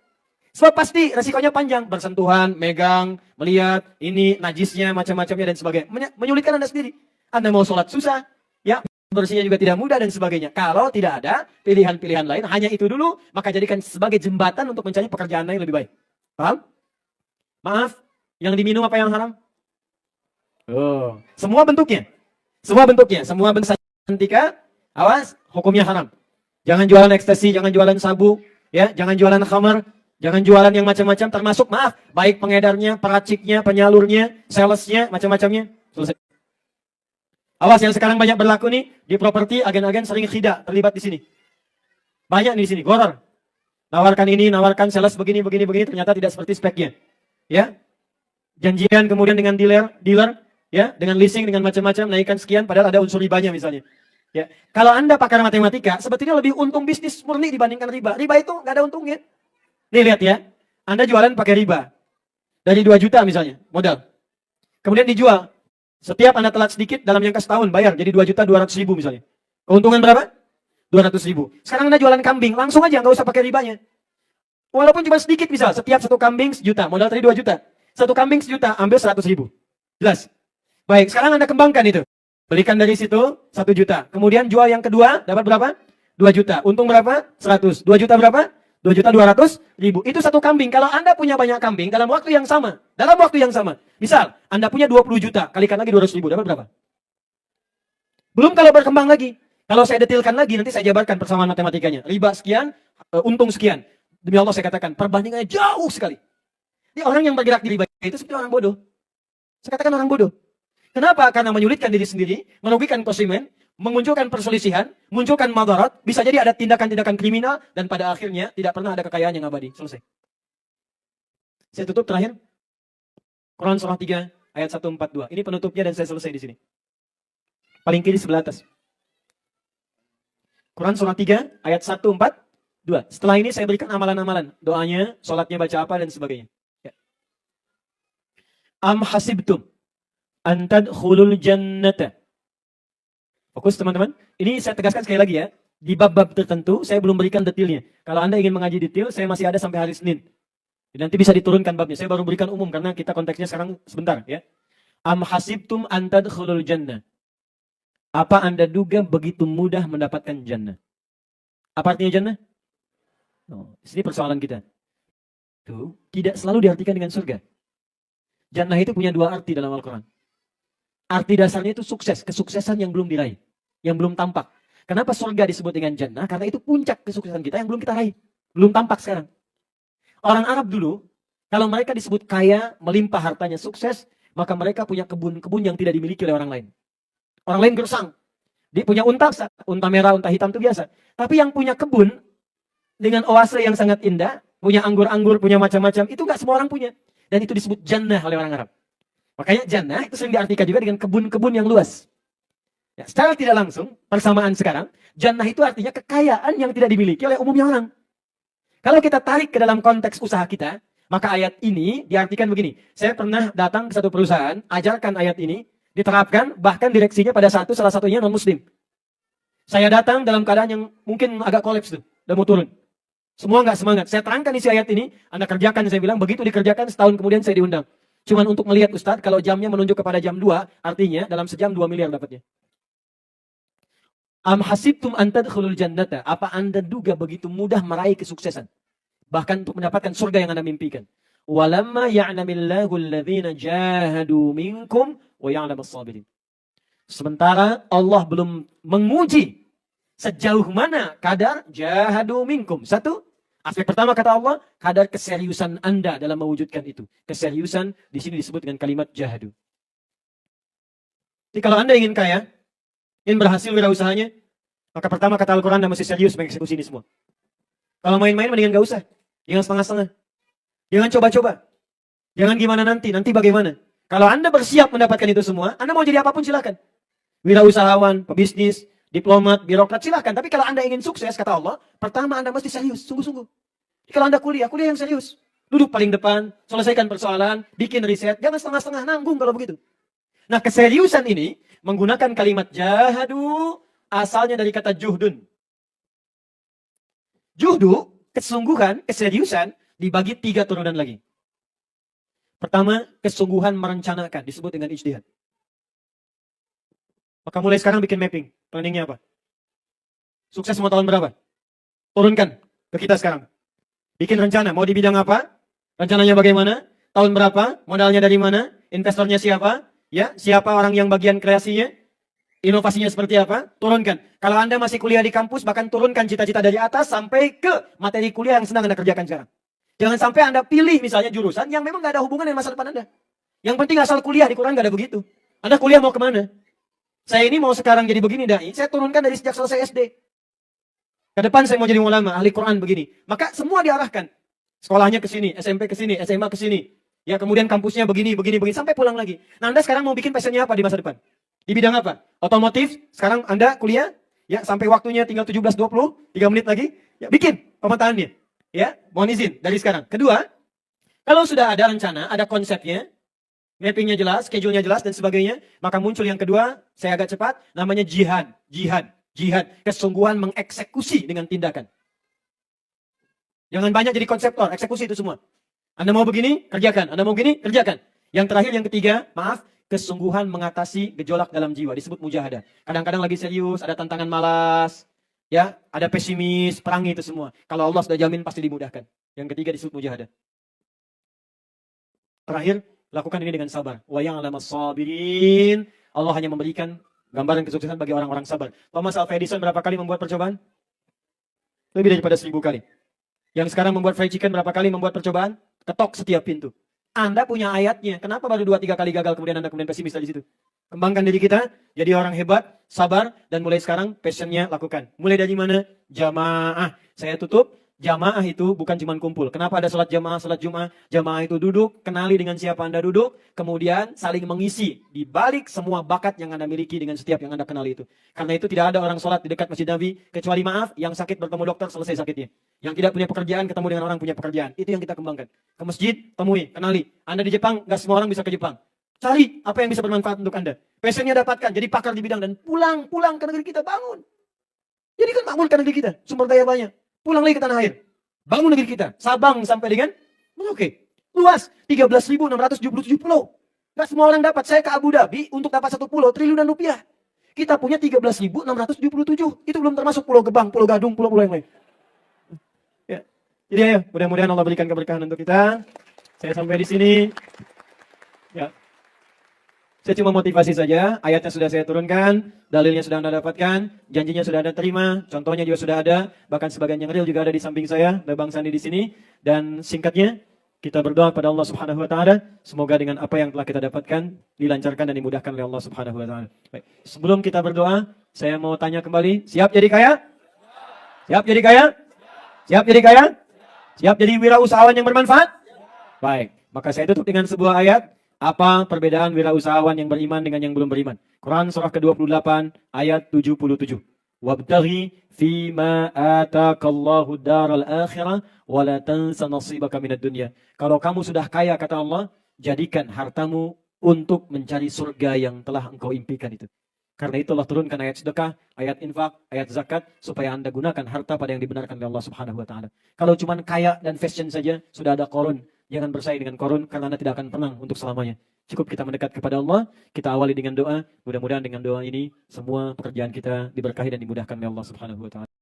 Sebab pasti resikonya panjang. Bersentuhan, megang, melihat, ini, najisnya, macam-macamnya dan sebagainya. Menyulitkan Anda sendiri. Anda mau sholat susah, ya bersihnya juga tidak mudah dan sebagainya. Kalau tidak ada pilihan-pilihan lain, hanya itu dulu, maka jadikan sebagai jembatan untuk mencari pekerjaan lain lebih baik. Paham? Maaf, yang diminum apa yang haram? Semua bentuknya. Semua bentuknya. Semua bentuk santika, awas, hukumnya haram. Jangan jualan ekstasi, jangan jualan sabu, ya, jangan jualan khamar, jangan jualan yang macam-macam, termasuk, maaf, baik pengedarnya, peraciknya, penyalurnya, salesnya, macam-macamnya. Selesai. Awas yang sekarang banyak berlaku nih, di properti agen-agen sering khidah terlibat di sini. Banyak nih di sini, gharar. Nawarkan ini, nawarkan sales begini, ternyata tidak seperti speknya. Ya. Janjian kemudian dengan dealer, ya, dengan leasing, dengan macam-macam, naikkan sekian, padahal ada unsur ribanya misalnya. Ya. Kalau Anda pakar matematika, sebetulnya lebih untung bisnis murni dibandingkan riba. Riba itu nggak ada untungnya. Nih lihat ya, Anda jualan pakai riba. Dari 2 juta misalnya, modal. Kemudian dijual. Setiap Anda telat sedikit dalam jangka setahun bayar jadi 2.200.000 misalnya. Keuntungan berapa? 200.000. Sekarang Anda jualan kambing, langsung aja nggak usah pakai ribanya. Walaupun cuma sedikit misal, setiap 1 kambing 1 juta, modal tadi 2 juta. 1 kambing 1 juta, ambil 100.000. Jelas? Baik, sekarang Anda kembangkan itu. Belikan dari situ 1 juta. Kemudian jual yang kedua, dapat berapa? 2 juta. Untung berapa? 100. 2 juta berapa? 2 juta 200 ribu. Itu satu kambing. Kalau Anda punya banyak kambing dalam waktu yang sama. Dalam waktu yang sama. Misal, Anda punya 20 juta. Kalikan lagi 200 ribu. Dapat berapa? Belum kalau berkembang lagi. Kalau saya detilkan lagi, nanti saya jabarkan persamaan matematikanya. Riba sekian, untung sekian. Demi Allah saya katakan, perbandingannya jauh sekali. Ini orang yang bergerak di riba itu seperti orang bodoh. Saya katakan orang bodoh. Kenapa? Karena menyulitkan diri sendiri, merugikan konsumen, memunculkan perselisihan, munculkan madarat, bisa jadi ada tindakan-tindakan kriminal, dan pada akhirnya tidak pernah ada kekayaan yang abadi. Selesai. Saya tutup terakhir. Quran surah 3 ayat 142. Ini penutupnya dan saya selesai di sini. Paling kiri sebelah atas. Quran surah 3 ayat 142. Setelah ini saya berikan amalan-amalan. Doanya, sholatnya baca apa dan sebagainya. Ya. Am hasibtum an tadkhulul jannata. Fokus teman-teman. Ini saya tegaskan sekali lagi ya. Di bab-bab tertentu saya belum berikan detailnya. Kalau Anda ingin mengaji detail, saya masih ada sampai hari Senin. Nanti bisa diturunkan babnya. Saya baru berikan umum karena kita konteksnya sekarang sebentar ya. Am hasibtum an tadkhulul jannah. Apa Anda duga begitu mudah mendapatkan jannah? Apa artinya jannah? Oh, ini persoalan kita. Itu tidak selalu diartikan dengan surga. Jannah itu punya 2 arti dalam Al-Quran. Arti dasarnya itu sukses, kesuksesan yang belum diraih, yang belum tampak. Kenapa surga disebut dengan jannah? Karena itu puncak kesuksesan kita yang belum kita raih, belum tampak sekarang. Orang Arab dulu, kalau mereka disebut kaya, melimpah hartanya, sukses, maka mereka punya kebun-kebun yang tidak dimiliki oleh orang lain. Orang lain gersang. Dia punya unta merah, unta hitam itu biasa. Tapi yang punya kebun dengan oase yang sangat indah, punya anggur-anggur, punya macam-macam, itu nggak semua orang punya. Dan itu disebut jannah oleh orang Arab. Makanya jannah itu sering diartikan juga dengan kebun-kebun yang luas. Ya, secara tidak langsung, persamaan sekarang, jannah itu artinya kekayaan yang tidak dimiliki oleh umumnya orang. Kalau kita tarik ke dalam konteks usaha kita, maka ayat ini diartikan begini. Saya pernah datang ke satu perusahaan, ajarkan ayat ini, diterapkan, bahkan direksinya pada salah satunya non-muslim. Saya datang dalam keadaan yang mungkin agak kolaps tuh, udah mau turun. Semua nggak semangat. Saya terangkan isi ayat ini, Anda kerjakan, saya bilang, begitu dikerjakan, setahun kemudian saya diundang. Cuman untuk melihat Ustadz, kalau jamnya menunjuk kepada jam 2, artinya dalam sejam 2 miliar dapatnya. Am hasibtum an tadkhulul jannata. Apa Anda duga begitu mudah meraih kesuksesan? Bahkan untuk mendapatkan surga yang Anda mimpikan. Walamma ya'lamillahu alladhina jahadu minkum wa ya'lamas sabirin. Sementara Allah belum menguji sejauh mana kadar jahadu minkum. Satu, aspek pertama kata Allah, kadar keseriusan Anda dalam mewujudkan itu. Keseriusan di sini disebut dengan kalimat jahadu. Jadi kalau Anda ingin kaya, ingin berhasil wirausahanya, maka pertama kata Al-Quran Anda mesti serius mengeksekusi ini semua. Kalau main-main mendingan gak usah. Jangan setengah-setengah. Jangan coba-coba. Jangan gimana nanti bagaimana. Kalau Anda bersiap mendapatkan itu semua, Anda mau jadi apapun silakan. Wirausahawan, pebisnis, diplomat, birokrat silakan. Tapi kalau Anda ingin sukses, kata Allah, pertama Anda mesti serius, sungguh-sungguh. Kalau Anda kuliah yang serius. Duduk paling depan, selesaikan persoalan, bikin riset, jangan setengah-setengah, nanggung kalau begitu. Nah, keseriusan ini menggunakan kalimat jahadu, asalnya dari kata juhdun. Juhdu, kesungguhan, keseriusan, dibagi 3 turunan lagi. Pertama, kesungguhan merencanakan, disebut dengan ijtihad. Maka mulai sekarang bikin mapping, planningnya apa? Sukses mau tahun berapa? Turunkan ke kita sekarang. Bikin rencana, mau di bidang apa? Rencananya bagaimana? Tahun berapa? Modalnya dari mana? Investornya siapa? Ya, siapa orang yang bagian kreasinya? Inovasinya seperti apa? Turunkan. Kalau Anda masih kuliah di kampus, bahkan turunkan cita-cita dari atas sampai ke materi kuliah yang sedang Anda kerjakan sekarang. Jangan sampai Anda pilih misalnya jurusan yang memang gak ada hubungan dengan masa depan Anda. Yang penting asal kuliah, di Quran gak ada begitu. Anda kuliah mau kemana? Saya ini mau sekarang jadi begini dai, saya turunkan dari sejak selesai SD. Ke depan saya mau jadi ulama, ahli Quran begini. Maka semua diarahkan. Sekolahnya ke sini, SMP ke sini, SMA ke sini. Ya, kemudian kampusnya begini, sampai pulang lagi. Nah, Anda sekarang mau bikin passionnya apa di masa depan? Di bidang apa? Otomotif, sekarang Anda kuliah, ya sampai waktunya tinggal 17.20, 3 menit lagi, ya bikin pemetaannya. Ya, mohon izin dari sekarang. Kedua, kalau sudah ada rencana, ada konsepnya, mappingnya jelas, schedule-nya jelas dan sebagainya, maka muncul yang kedua, saya agak cepat, namanya jihad. Kesungguhan mengeksekusi dengan tindakan. Jangan banyak jadi konseptor, eksekusi itu semua. Anda mau begini, kerjakan. Anda mau begini, kerjakan. Yang terakhir, yang ketiga, maaf, kesungguhan mengatasi gejolak dalam jiwa, disebut mujahadah. Kadang-kadang lagi serius, ada tantangan malas, ya, ada pesimis, perangi itu semua. Kalau Allah sudah jamin pasti dimudahkan. Yang ketiga disebut mujahadah. Terakhir, lakukan ini dengan sabar. Wa ya'lamas sabirin. Allah hanya memberikan gambaran kesuksesan bagi orang-orang sabar. Thomas Alva Edison berapa kali membuat percobaan? Lebih daripada 1000 kali. Yang sekarang membuat fried chicken berapa kali membuat percobaan? Ketok setiap pintu. Anda punya ayatnya. Kenapa baru 2-3 kali gagal kemudian Anda kemudian pesimis dari situ? Kembangkan diri kita, jadi orang hebat, sabar, dan mulai sekarang passionnya lakukan. Mulai dari mana? Jamaah. Saya tutup, jamaah itu bukan cuma kumpul. Kenapa ada salat jamaah, salat Jumat? Jamaah itu duduk, kenali dengan siapa Anda duduk, kemudian saling mengisi di balik semua bakat yang Anda miliki dengan setiap yang Anda kenali itu. Karena itu tidak ada orang salat di dekat Masjid Nabi, kecuali maaf, yang sakit bertemu dokter, selesai sakitnya. Yang tidak punya pekerjaan, ketemu dengan orang punya pekerjaan. Itu yang kita kembangkan. Ke masjid, temui, kenali. Anda di Jepang, gak semua orang bisa ke Jepang. Cari apa yang bisa bermanfaat untuk Anda. Passionnya dapatkan, jadi pakar di bidang dan pulang ke negeri kita, bangun. Jadi kan makmurkan negeri kita, sumber daya banyak. Pulang lagi ke tanah air. Bangun negeri kita, Sabang sampai dengan Merauke. Luas, 13.677 pulau. Gak semua orang dapat. Saya ke Abu Dhabi untuk dapat 1 pulau, triliunan rupiah. Kita punya 13.677. Itu belum termasuk Pulau Gebang, Pulau Gadung, pulau-pulau yang lain. Ya. Jadi ayo, mudah-mudahan Allah berikan keberkahan untuk kita. Saya sampai di sini. Ya. Saya cuma motivasi saja, ayatnya sudah saya turunkan, dalilnya sudah Anda dapatkan, janjinya sudah Anda terima, contohnya juga sudah ada, bahkan sebagian yang real juga ada di samping saya, ada Bang Sandi di sini. Dan singkatnya, kita berdoa kepada Allah Subhanahu wa taala, semoga dengan apa yang telah kita dapatkan dilancarkan dan dimudahkan oleh Allah Subhanahu wa taala. Baik, sebelum kita berdoa, saya mau tanya kembali, siap jadi kaya? Siap jadi kaya? Siap jadi kaya? Siap jadi wirausahawan yang bermanfaat? Baik, maka saya tutup dengan sebuah ayat. Apa perbedaan wirausahawan yang beriman dengan yang belum beriman? Quran surah ke-28 ayat 77. Wabtaghi fima atakallahu daral akhirah wa la tansa nasibaka minad dunya. Kalau kamu sudah kaya, kata Allah, jadikan hartamu untuk mencari surga yang telah engkau impikan itu. Karena itu Allah turunkan ayat sedekah, ayat infak, ayat zakat, supaya Anda gunakan harta pada yang dibenarkan oleh Allah Subhanahu wa taala. Kalau cuma kaya dan fashion saja, sudah ada korun. Jangan bersaing dengan korun, karena Anda tidak akan tenang untuk selamanya. Cukup kita mendekat kepada Allah, kita awali dengan doa. Mudah-mudahan dengan doa ini, semua pekerjaan kita diberkahi dan dimudahkan oleh Allah Subhanahu wa taala.